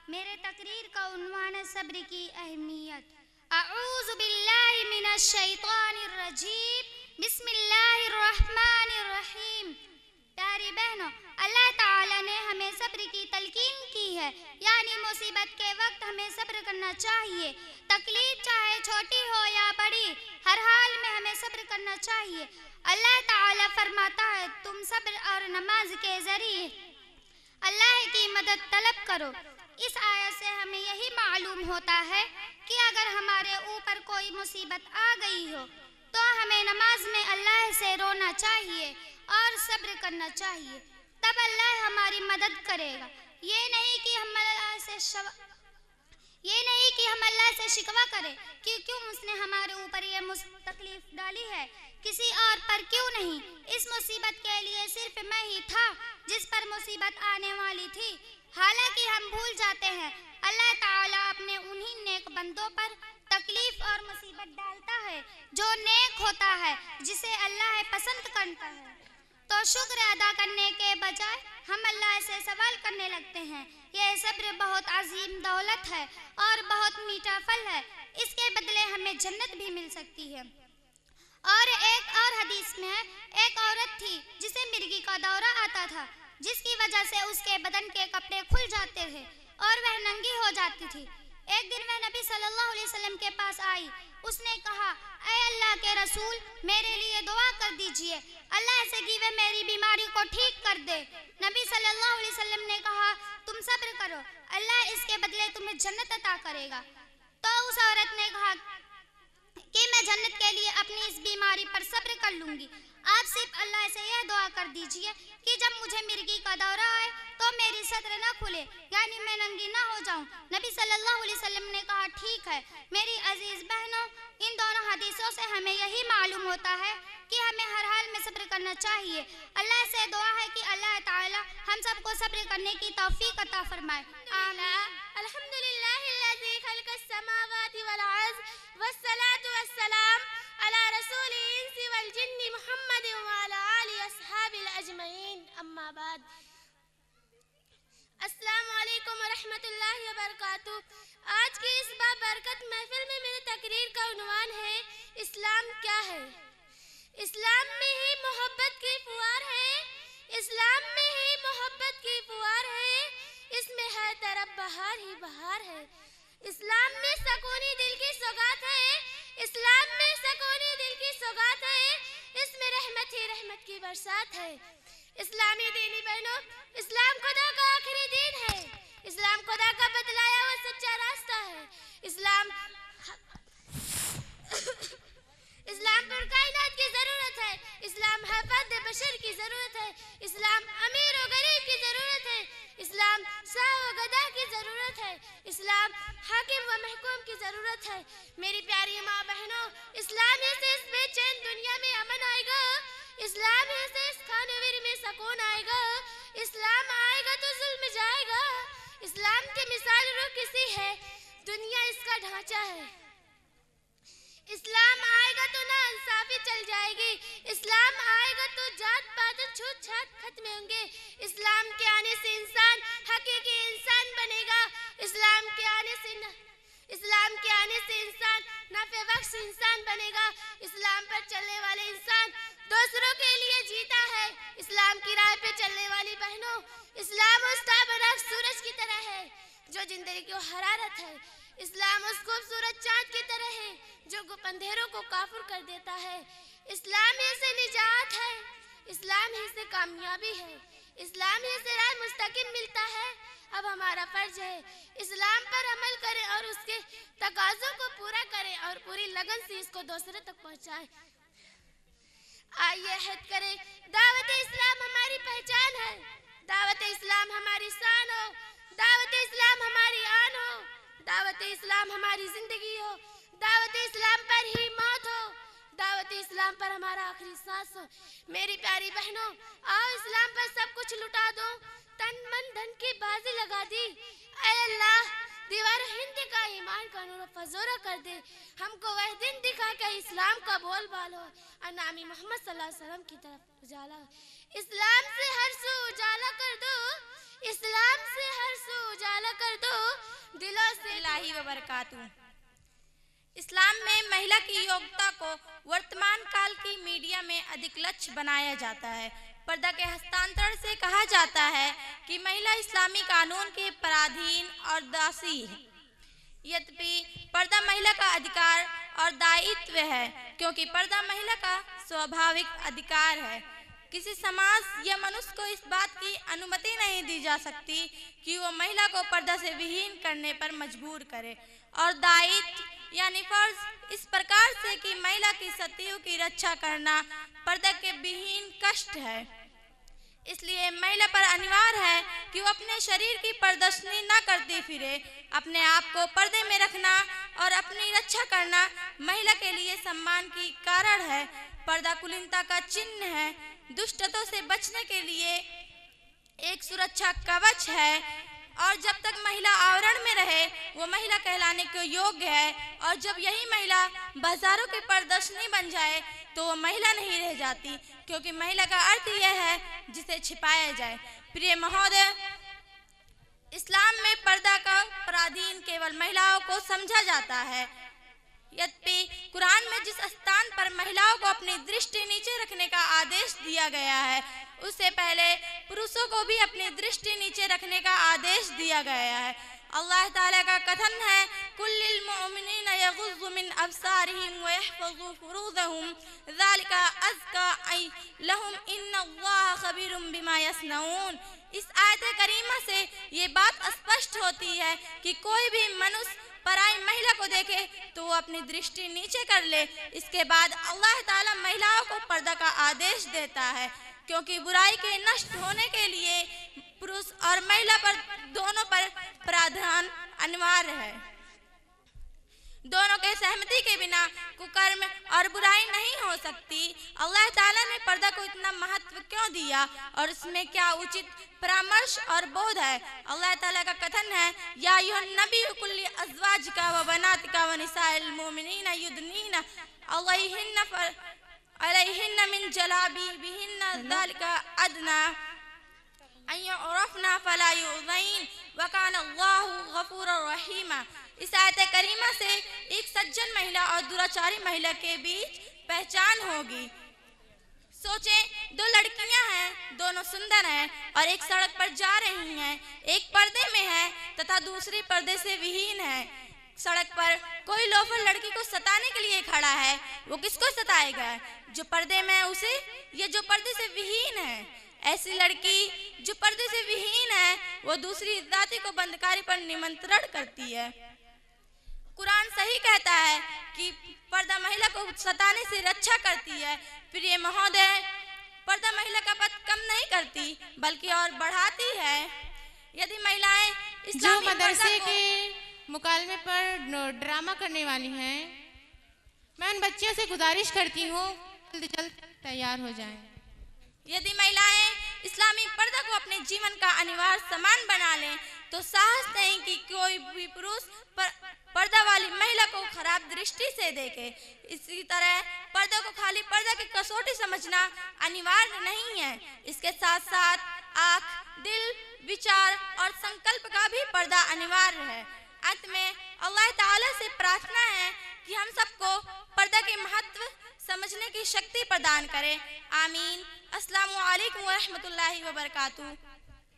मेरे तकरीर का उन्वान है सब्र की अहमियत। अऊज़ु बिल्लाहि मिनश शैतानिर रजीम, बिस्मिल्लाहिर रहमानिर रहीम। प्यारी बहनों, अल्लाह ताला ने हमें सब्र की तलकीन की है, यानी मुसीबत के वक्त हमें सब्र करना चाहिए। तकलीफ चाहे छोटी हो या बड़ी, हर हाल में हमें सब्र करना चाहिए। अल्लाह ताला फरमाता है, तुम सब्र और नमाज के जरिए अल्लाह की मदद तलब करो। इस आयत से हमें यही मालूम होता है कि अगर हमारे ऊपर कोई मुसीबत आ गई हो तो हमें नमाज में अल्लाह से रोना चाहिए और सब्र करना चाहिए, तब अल्लाह हमारी मदद करेगा। ये नहीं कि हम अल्लाह से शिकवा करें कि क्यों उसने हमारे ऊपर ये तकलीफ डाली है, किसी और पर क्यों नहीं। इस मुसीबत के लिए सिर्फ मैं ही था जिस पर मुसीबत आने वाली थी। हालांकि हम भूल जाते हैं, अल्लाह ताला अपने उन्हीं नेक बंदों पर तकलीफ और मुसीबत डालता है जो नेक होता है, जिसे अल्लाह पसंद करता है। तो शुक्र अदा करने के बजाय हम अल्लाह से सवाल करने लगते हैं। यह सब्र बहुत अजीम दौलत है और बहुत मीठा फल है, इसके बदले हमें जन्नत भी मिल सकती है। और एक और हदीस में एक औरत थी जिसे मिर्गी का दौरा आता था, जिसकी वजह से उसके बदन के कपड़े खुल जाते थे और वह नंगी हो जाती थी। एक दिन वह नबी सल्लल्लाहु अलैहि वसल्लम के पास आई। उसने कहा, ऐ अल्लाह के रसूल, मेरे लिए दुआ कर दीजिए, अल्लाह से कि वह मेरी बीमारी को ठीक कर दे। नबी सल्लल्लाहु अलैहि वसल्लम ने कहा, तुम सब्र करो, अल्लाह इसके बदले तुम्हें जन्नत अता करेगा। तो उस औरत ने कहा कि मैं जन्नत के लिए अपनी इस बीमारी पर सब्र कर लूंगी। आप सिर्फ अल्लाह से यह दुआ कर दीजिए कि जब मुझे मिर्गी का दौरा आए तो मेरी सत्र न खुले, यानी मैं नंगी ना हो जाऊं। नबी सल्लल्लाहु अलैहि वसल्लम ने कहा, ठीक है। मेरी अजीज बहनों, इन दोनों हदीसों से हमें यही मालूम होता है कि हमें हर हाल में सब्र करना चाहिए। अल्लाह से दुआ है कि अल्लाह ताला हम सबको सब्र करने की तौफीक अता फरमाए। आमीन। अल्हम्दुलिल्लाहिल्लज़ी खलक़स समावाति वल अर्ज़ वस्सलातु वस्सलाम अला रसूलिल इंसी वल जिन्नि मुहम्मद व अला आलिहि अस्हाबिल अजमईन, अम्मा बाद। अस्सलामु अलैकुम व रहमतुल्लाहि व बरकातुहू। आज की इस बाबरकत महफिल में मेरी तकरीर का उन्वान है, इस्लाम क्या है। इस्लाम में ही मोहब्बत की फुहार है, इस्लाम में ही मोहब्बत की फुहार है, इसमें हर तरफ बहार ही बहार है। इस्लाम में सकूनी दिल की सौगात है, इस्लाम में सकूनी दिल की सौगात है, इसमें रहमत ही रहमत की बरसात है। इस्लामी दीनी बहनों, इस्लाम खुदा का आखिरी दीन है, इस्लाम खुदा का बतलाया हुआ सच्चा रास्ता है। इस्लाम पर कायनात की जरूरत है, इस्लाम हफाद बशर की जरूरत है, इस्लाम अमीर और गरीब की जरूरत है, इस्लाम शाह व गदा की जरूरत है, इस्लाम हाकिम व महकूम की जरूरत है। मेरी प्यारी माँ बहनों, इस्लाम ही से इस बेचैन दुनिया में अमन आएगा, इस्लाम ही से इस खानवीर में सुकून आएगा, इस्लाम आएगा तो जुल्म जाएगा। इस्लाम की मिसाल रूह किसी है, दुनिया इसका ढांचा है। इस्लाम आएगा तो ना इंसाफी चल जाएगी, इस्लाम आएगा तो जात पात छूत छात खत्म होंगे। इस्लाम के आने से इंसान हकीकी इंसान बनेगा, इस्लाम के आने से इंसान नाफे बख्श इंसान बनेगा। इस्लाम पर चलने वाले इंसान दूसरों के लिए जीता है। इस्लाम की राह पे चलने वाली बहनों, इस्लाम उस ताबरक सूरज की तरह है जो जिंदगी को हरारत है। इस्लाम उस खूबसूरत चाँद की तरह है जो अंधेरों को काफुर कर देता है। इस्लाम ही से निजात है, इस्लाम ही से कामयाबी है, इस्लाम ही से राह मुस्तकिम मिलता है। अब हमारा फर्ज है इस्लाम पर अमल करें और उसके तकाज़ों को पूरा करें और पूरी लगन से इसको दूसरे तक पहुंचाएं। आइए अहद करें, दावत इस्लाम हमारी पहचान है, दावत इस्लाम हमारी शान हो, दावत इस्लाम हमारी आन हो, दावत इस्लाम हमारी जिंदगी हो, दावत इस्लाम पर ही मौत हो, दावत इस्लाम पर हमारा आखिरी सांस हो। मेरी प्यारी बहनों, आओ इस्लाम पर सब कुछ लुटा दो, तन मन धन की बाजी लगा दी। ऐ अल्लाह, दीवार हिंद का ईमान का नूर फजोरा कर दे, हमको वह दिन दिखा के इस्लाम का बोल बालो अनामी मोहम्मद सल्लल्लाहु अलैहि वसल्लम की तरफ उजाला। इस्लाम से हर सू उजाला कर दो, इस्लाम से हर सू उजाला कर दो, दिलों से लाही व बरकातहू। इस्लाम में महिला की योग्यता को वर्तमान काल की मीडिया में अधिक लक्ष्य बनाया जाता है। पर्दा के हस्तांतरण से कहा जाता है कि महिला इस्लामी कानून के पराधीन और दासी है। यद्यपि पर्दा महिला का अधिकार और दायित्व है, क्योंकि पर्दा महिला का स्वाभाविक अधिकार है। किसी समाज या मनुष्य को इस बात की अनुमति नहीं दी जा सकती कि वो महिला को पर्दा से विहीन करने पर मजबूर करे, और दायित्व यानी फर्ज इस प्रकार से कि महिला की सत्तियों की रक्षा करना पर्दा के विहीन कष्ट है। इसलिए महिला पर अनिवार्य है कि वो अपने शरीर की प्रदर्शनी न करती फिरे। अपने आप को पर्दे में रखना और अपनी रक्षा करना महिला के लिए सम्मान की कारण है। पर्दा कुलीनता का चिन्ह है, दुष्टतों से बचने के लिए एक सुरक्षा कवच है, और जब तक महिला आवरण में रहे वो महिला कहलाने के योग्य है। और जब यही महिला बाजारों की प्रदर्शनी बन जाए तो वो महिला नहीं रह जाती, क्योंकि महिला का अर्थ यह है जिसे छिपाया जाए। प्रिय महोदय, इस्लाम में पर्दा का पराधीन केवल महिलाओं को समझा जाता है। यद्यपि कुरान में जिस स्थान पर महिलाओं को अपनी दृष्टि नीचे रखने का आदेश दिया गया है, उससे पहले पुरुषों को भी अपनी दृष्टि नीचे रखने का आदेश दिया गया है। अल्लाह ताला का कथन है, कुल्लिल मुमिनीना यगुज़्ज़ु मिन अब्सारिहिम व यहफ़ज़ू फ़ुरूजहुम ज़ालिका अज़का लहुम इन्नल्लाह ख़बीरुम बिमा यस्नऊन। इस आयत करीमा से ये बात स्पष्ट होती है कि कोई भी मनुष्य पराई महिला को देखे तो वो अपनी दृष्टि नीचे कर ले। इसके बाद अल्लाह ताला महिलाओं को पर्दा का आदेश देता है, क्योंकि बुराई के नष्ट होने के लिए पुरुष और महिला पर दोनों पर प्रावधान अनिवार्य है। दोनों के सहमति के बिना कुकर्म और बुराई नहीं हो सकती। अल्लाह ताला ने पर्दा को इतना महत्व क्यों दिया और इसमें क्या उचित परामर्श और बोध है? अल्लाह ताला का कथन है, या अय्युहन नबी कुल्ली अज़वाजिका व बनातिका व निसाइल मुमिनीना युदनीना अलैहिन्ना मिन जलाबिबिहिन्ना ज़ालिका अदना अय्युरफ़ना फला युज़ैन व काना अल्लाहु गफ़ूरर रहीमा। इस आयत करीमा से एक सज्जन महिला और दुराचारी महिला के बीच पहचान होगी। सोचें, दो लड़कियां हैं, दोनों सुंदर हैं और एक सड़क पर जा रही हैं। एक पर्दे में है तथा दूसरी पर्दे से विहीन है। सड़क पर कोई लोफर लड़की को सताने के लिए खड़ा है, वो किसको सताएगा? जो पर्दे में है उसे, या जो पर्दे से विहीन है? ऐसी लड़की जो पर्दे से विहीन है वो दूसरी जाति को बंदकारी पर निमंत्रण करती है। कुरान सही कहता है कि पर्दा महिला को सताने से रक्षा करती है। प्रिय महोदय, पर्दा महिला का पद कम नहीं करती बल्कि और बढ़ाती है। यदि महिलाएं जो मदरसे के मुकालमे पर ड्रामा करने वाली हैं, मैं उन बच्चियों से गुजारिश करती हूँ जल्द तैयार हो जाएं। यदि महिलाएं इस्लामी पर्दा को अपने जीवन का अनिवार्य सामान बना लें तो साहस नहीं कि कोई भी पुरुष पर्दा वाली महिला को खराब दृष्टि से देखे। इसी तरह पर्दा को खाली पर्दा की कसौटी समझना अनिवार्य नहीं है। इसके साथ साथ आँख, दिल, विचार और संकल्प का भी पर्दा अनिवार्य है। अंत में अल्लाह ताला से प्रार्थना है कि हम सबको पर्दा के महत्व समझने की शक्ति प्रदान करें। आमीन। अस्सलामु अलैकुम व रहमतुल्लाहि व बरकातुहू।